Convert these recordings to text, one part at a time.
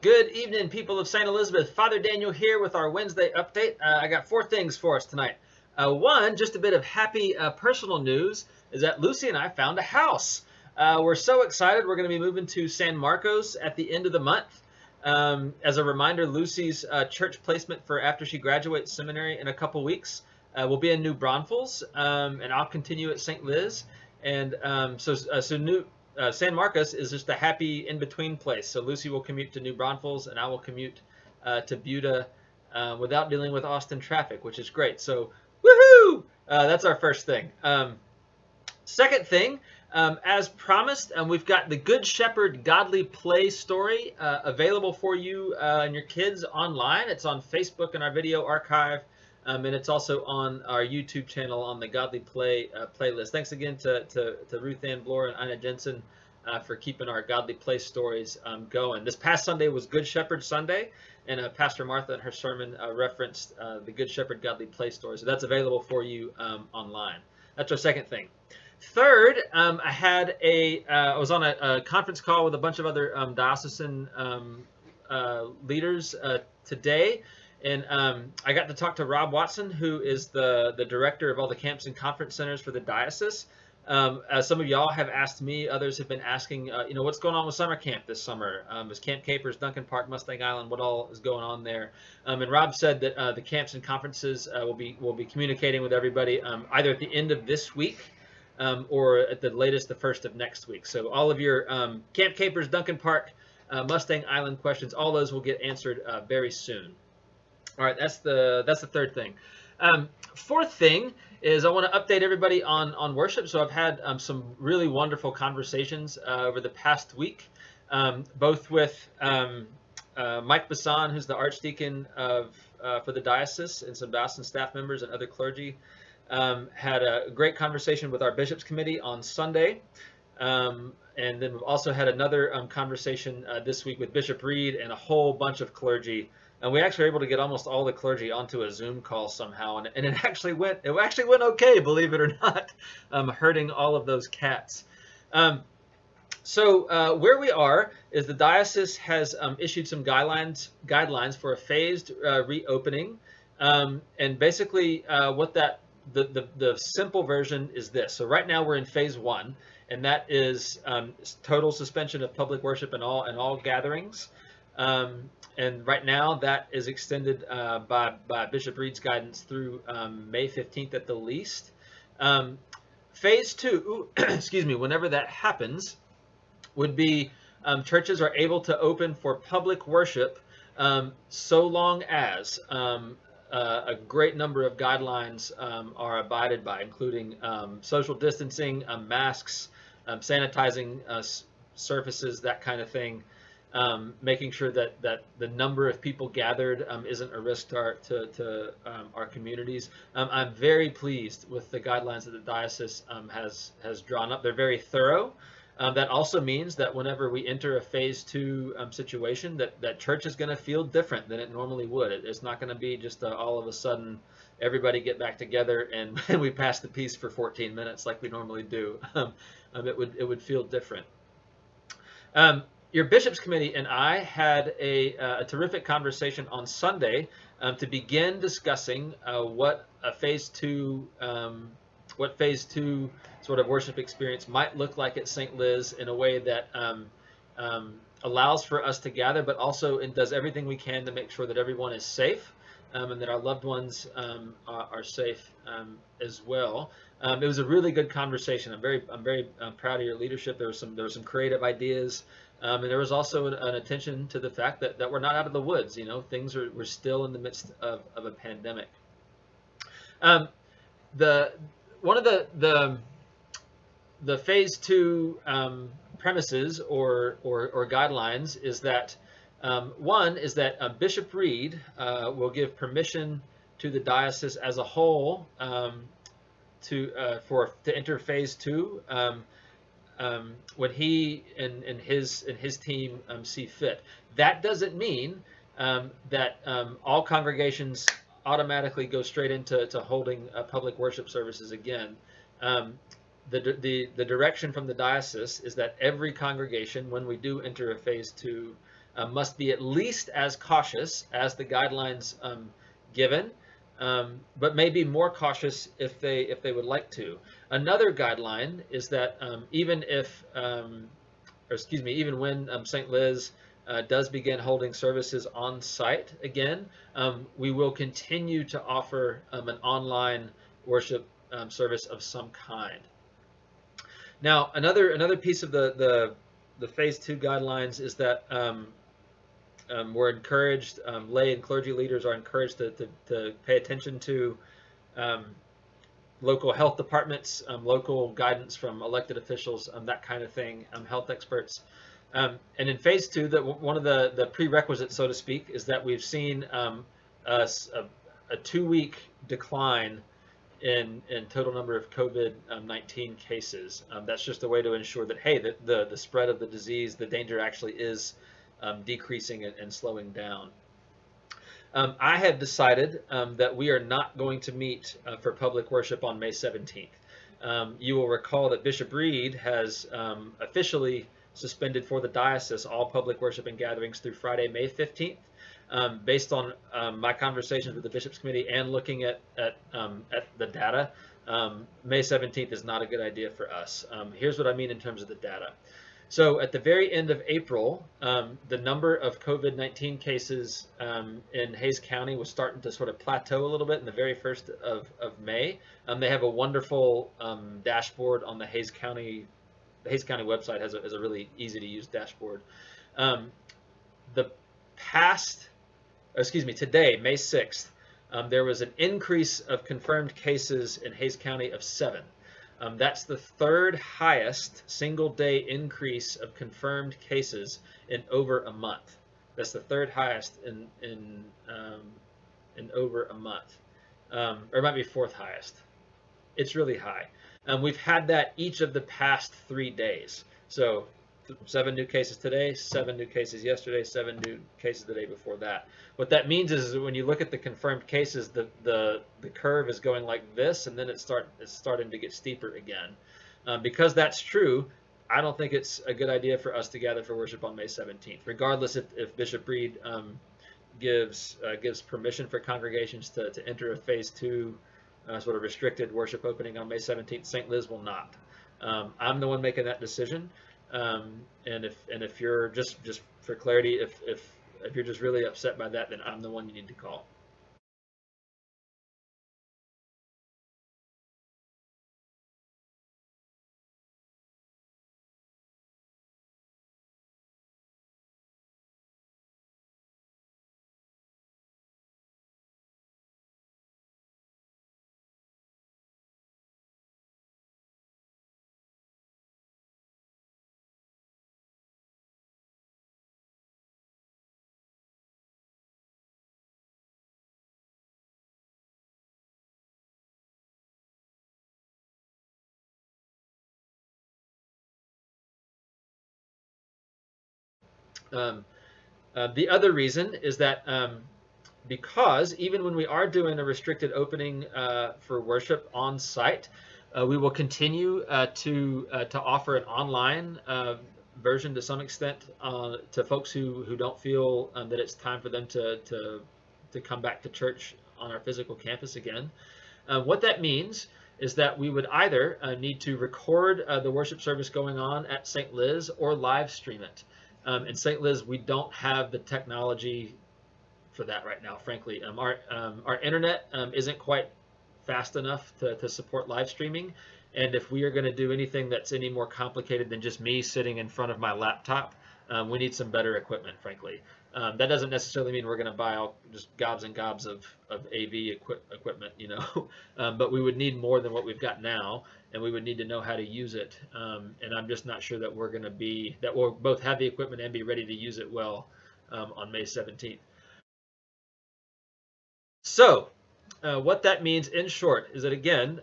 Good evening, people of St. Elizabeth. Father Daniel here with our Wednesday update. I got four things for us tonight. One, just a bit of happy personal news is that Lucy and I found a house. We're so excited. We're going to be moving to San Marcos at the end of the month. As a reminder, Lucy's church placement for after she graduates seminary in a couple weeks will be in New Braunfels, and I'll continue at St. Liz. And San Marcos is just a happy in-between place. So Lucy will commute to New Braunfels, and I will commute to Buda without dealing with Austin traffic, which is great. So, woohoo! That's our first thing. Second thing, as promised, we've got the Good Shepherd Godly Play story available for you and your kids online. It's on Facebook in our video archive. And it's also on our YouTube channel on the Godly Play playlist. Thanks again to Ruth Ann Bloor and Ina Jensen for keeping our Godly Play stories going. This past Sunday was Good Shepherd Sunday, and Pastor Martha in her sermon referenced the Good Shepherd Godly Play story. So that's available for you online. That's our second thing. Third, I was on a conference call with a bunch of other diocesan leaders today. And I got to talk to Rob Watson, who is the director of all the camps and conference centers for the diocese. As some of y'all have asked me, others have been asking, what's going on with summer camp this summer? Is Camp Capers, Duncan Park, Mustang Island, what all is going on there? And Rob said that the camps and conferences will be communicating with everybody either at the end of this week or at the latest, the first of next week. So all of your Camp Capers, Duncan Park, Mustang Island questions, all those will get answered very soon. All right, that's the third thing. Fourth thing is I want to update everybody on worship. So I've had some really wonderful conversations over the past week, both with Mike Bassan, who's the Archdeacon for the diocese, and some diocesan staff members and other clergy. Had a great conversation with our bishops committee on Sunday. And then we've also had another conversation this week with Bishop Reed and a whole bunch of clergy. And we actually were able to get almost all the clergy onto a Zoom call somehow, and it actually went okay, believe it or not, herding all of those cats. So where we are is the diocese has issued some guidelines for a phased reopening, and basically the simple version is this. So right now we're in phase 1, and that is total suspension of public worship and all gatherings. And right now that is extended by Bishop Reed's guidance through May 15th at the least. Phase 2, excuse me, whenever that happens, would be churches are able to open for public worship so long as a great number of guidelines are abided by, including social distancing, masks, sanitizing surfaces, that kind of thing. Making sure that the number of people gathered isn't a risk to our communities. I'm very pleased with the guidelines that the diocese has drawn up. They're very thorough. That also means that whenever we enter a phase 2 situation, that church is going to feel different than it normally would. It's not going to be just all of a sudden everybody get back together and we pass the peace for 14 minutes like we normally do. It would feel different. Your bishops committee and I had a terrific conversation on Sunday to begin discussing what phase 2 sort of worship experience might look like at St. Liz in a way that allows for us to gather, but also does everything we can to make sure that everyone is safe and that our loved ones are safe as well. It was a really good conversation. I'm very proud of your leadership. There were some creative ideas. And there was also an attention to the fact that we're not out of the woods. We're still in the midst of a pandemic. One of the phase 2 premises or guidelines is that one is that Bishop Reed will give permission to the diocese as a whole to enter phase 2. When he and his team see fit. That doesn't mean that all congregations automatically go straight into holding public worship services again. The direction from the diocese is that every congregation, when we do enter a phase 2 must be at least as cautious as the guidelines given, but may be more cautious if they would like to. Another guideline is that even if, or excuse me, even when St. Liz does begin holding services on site again, we will continue to offer an online worship service of some kind. Now, another piece of the phase 2 guidelines is that we're encouraged, lay and clergy leaders are encouraged to pay attention to local health departments, local guidance from elected officials, that kind of thing, health experts. And in phase 2, one of the prerequisites, so to speak, is that we've seen a 2-week decline in total number of COVID-19 cases. That's just a way to ensure that, hey, the spread of the disease, the danger actually is decreasing and slowing down. I have decided that we are not going to meet for public worship on May 17th. You will recall that Bishop Reed has officially suspended for the diocese all public worship and gatherings through Friday, May 15th. Based on my conversations with the Bishops' Committee and looking at the data, May 17th is not a good idea for us. Here's what I mean in terms of the data. So at the very end of April, the number of COVID-19 cases in Hays County was starting to sort of plateau a little bit in the very first of May. They have a wonderful dashboard on the Hays County website. Has a really easy to use dashboard. Today, May 6th, there was an increase of confirmed cases in Hays County of 7. That's the third highest single day increase of confirmed cases in over a month. That's the third highest in over a month, or it might be fourth highest. It's really high. We've had that each of the past 3 days. So 7 new cases today, 7 new cases yesterday, 7 new cases the day before that. What that means is that when you look at the confirmed cases, the curve is going like this, and then it's starting to get steeper again. Because that's true, I don't think it's a good idea for us to gather for worship on May 17th, regardless if Bishop Reed gives permission for congregations to enter a phase 2 sort of restricted worship opening on May 17th. St. Liz will not. I'm the one making that decision. And if you're just for clarity, if you're just really upset by that, then I'm the one you need to call. The other reason is that because even when we are doing a restricted opening for worship on site, we will continue to offer an online version to some extent to folks who don't feel that it's time for them to come back to church on our physical campus again. What that means is that we would either need to record the worship service going on at St. Liz or live stream it. In St. Liz, we don't have the technology for that right now, frankly. Our internet isn't quite fast enough to support live streaming. And if we are going to do anything that's any more complicated than just me sitting in front of my laptop, we need some better equipment, frankly. That doesn't necessarily mean we're going to buy just gobs and gobs of AV equipment, but we would need more than what we've got now, and we would need to know how to use it. And I'm just not sure that we'll both have the equipment and be ready to use it well on May 17th. So what that means in short is that, again,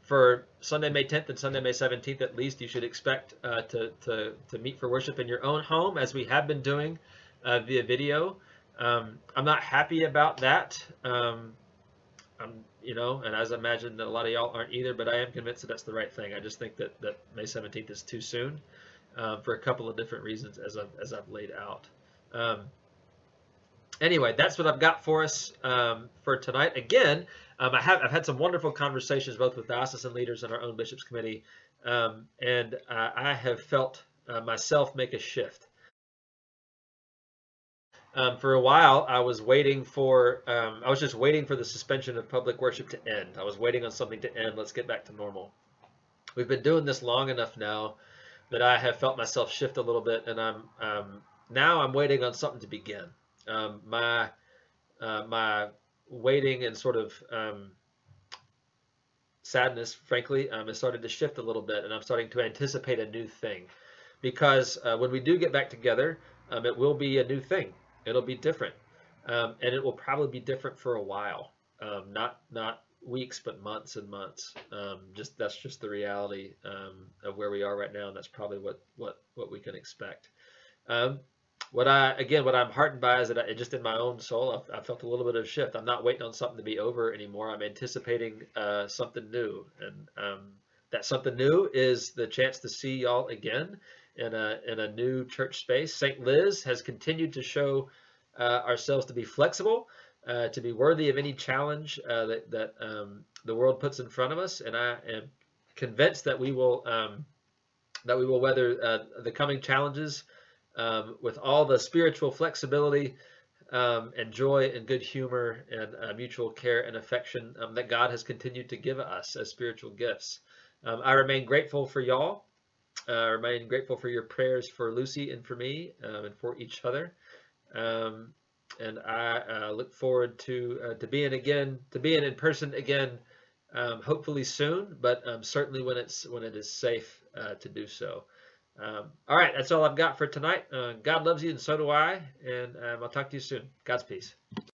for Sunday, May 10th and Sunday, May 17th, at least, you should expect to meet for worship in your own home, as we have been doing via video. I'm not happy about that, and as I imagine that a lot of y'all aren't either, but I am convinced that that's the right thing. I just think that May 17th is too soon. for a couple of different reasons as I've laid out. Um, anyway, that's what I've got for us for tonight. Again, I've had some wonderful conversations both with diocesan leaders and our own bishops committee, and I have felt myself make a shift. For a while, I was just waiting for the suspension of public worship to end. I was waiting on something to end. Let's get back to normal. We've been doing this long enough now that I have felt myself shift a little bit, and now I'm waiting on something to begin. My waiting and sort of sadness, frankly, has started to shift a little bit, and I'm starting to anticipate a new thing. Because when we do get back together, it will be a new thing. It'll be different, and it will probably be different for a while. Not weeks, but months and months. That's just the reality of where we are right now, and that's probably what we can expect. What I'm heartened by is that just in my own soul, I felt a little bit of shift. I'm not waiting on something to be over anymore. I'm anticipating something new, and that something new is the chance to see y'all again in a new church space. St. Liz has continued to show ourselves to be flexible, to be worthy of any challenge that the world puts in front of us, and I am convinced that we will weather the coming challenges with all the spiritual flexibility and joy and good humor and mutual care and affection that God has continued to give us as spiritual gifts. I remain grateful for y'all. I remain grateful for your prayers for Lucy and for me and for each other. And I look forward to being in person again, hopefully soon, but certainly when it is safe to do so. All right, that's all I've got for tonight. God loves you, and so do I. And I'll talk to you soon. God's peace.